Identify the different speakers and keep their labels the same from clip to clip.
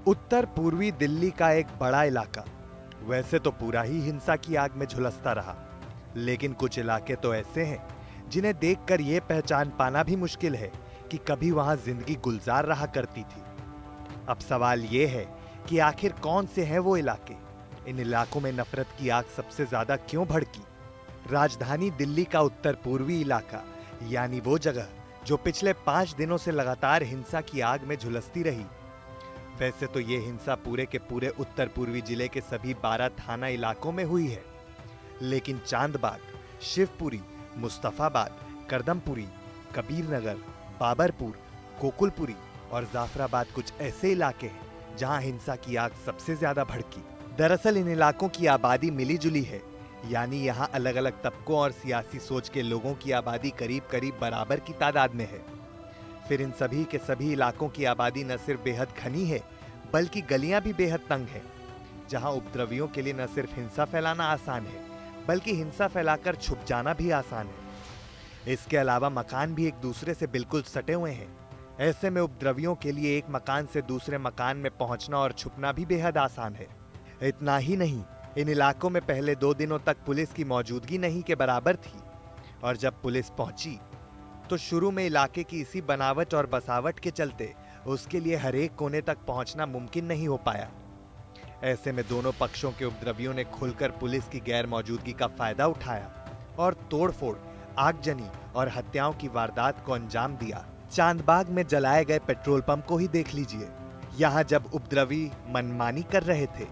Speaker 1: उत्तर पूर्वी दिल्ली का एक बड़ा इलाका वैसे तो पूरा ही हिंसा की आग में झुलसता रहा, लेकिन कुछ इलाके तो ऐसे हैं जिन्हें देखकर यह पहचान पाना भी मुश्किल है कि कभी वहां जिंदगी गुलजार रहा करती थी। अब सवाल यह है कि आखिर कौन से हैं वो इलाके? इन इलाकों में नफरत की आग सबसे ज्यादा क्यों भड़की? राजधानी दिल्ली का उत्तर पूर्वी इलाका, यानी वो जगह जो पिछले 5 दिनों से लगातार हिंसा की आग में झुलसती रही। वैसे तो ये हिंसा पूरे के पूरे उत्तर पूर्वी जिले के सभी 12 थाना इलाकों में हुई है, लेकिन चांदबाग, शिवपुरी, मुस्तफाबाद, करदमपुरी, कबीरनगर, बाबरपुर, गोकुलपुरी और जाफराबाद कुछ ऐसे इलाके हैं जहां हिंसा की आग सबसे ज्यादा भड़की। दरअसल इन इलाकों की आबादी मिली जुली है, यानी यहां अलग अलग तबकों और सियासी सोच के लोगों की आबादी करीब करीब बराबर की तादाद में है। फिर इन सभी के सभी इलाकों की आबादी न सिर्फ बेहद घनी है, बल्कि गलियां भी बेहद तंग हैं, जहां उपद्रवियों के लिए न सिर्फ हिंसा फैलाना आसान है, बल्कि हिंसा फैलाकर छुप जाना भी आसान है। इसके अलावा मकान भी एक दूसरे से बिल्कुल सटे हुए हैं। ऐसे में उपद्रवियों के लिए एक मकान से दूसरे मकान में पहुंचना और छुपना भी बेहद आसान है। इतना ही नहीं, इन इलाकों में पहले 2 दिनों तक पुलिस की मौजूदगी नहीं के बराबर थी, और जब पुलिस पहुंची तो शुरू में इलाके की इसी बनावट और बसावट के चलते उसके लिए हर एक कोने तक पहुंचना मुमकिन नहीं हो पाया। ऐसे में दोनों पक्षों के उपद्रवियों ने खुलकर पुलिस की गैर मौजूदगी का फायदा उठाया और तोड़फोड़, आगजनी और हत्याओं की वारदात को अंजाम दिया। चांदबाग में जलाए गए पेट्रोल पंप को ही देख लीजिए। यहाँ जब उपद्रवी मनमानी कर रहे थे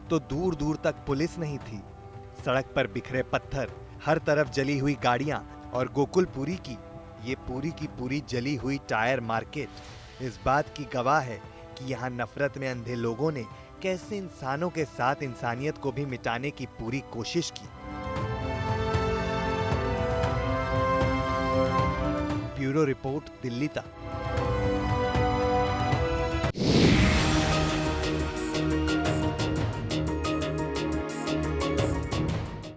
Speaker 1: तो दूर दूर तक पुलिस नहीं थी। सड़क पर बिखरे पत्थर, हर तरफ जली हुई गाड़ियां और गोकुलपुरी की ये पूरी की पूरी जली हुई टायर मार्केट इस बात की गवाह है कि यहाँ नफरत में अंधे लोगों ने कैसे इंसानों के साथ इंसानियत को भी मिटाने की पूरी कोशिश की। ब्यूरो रिपोर्ट, दिल्ली तक।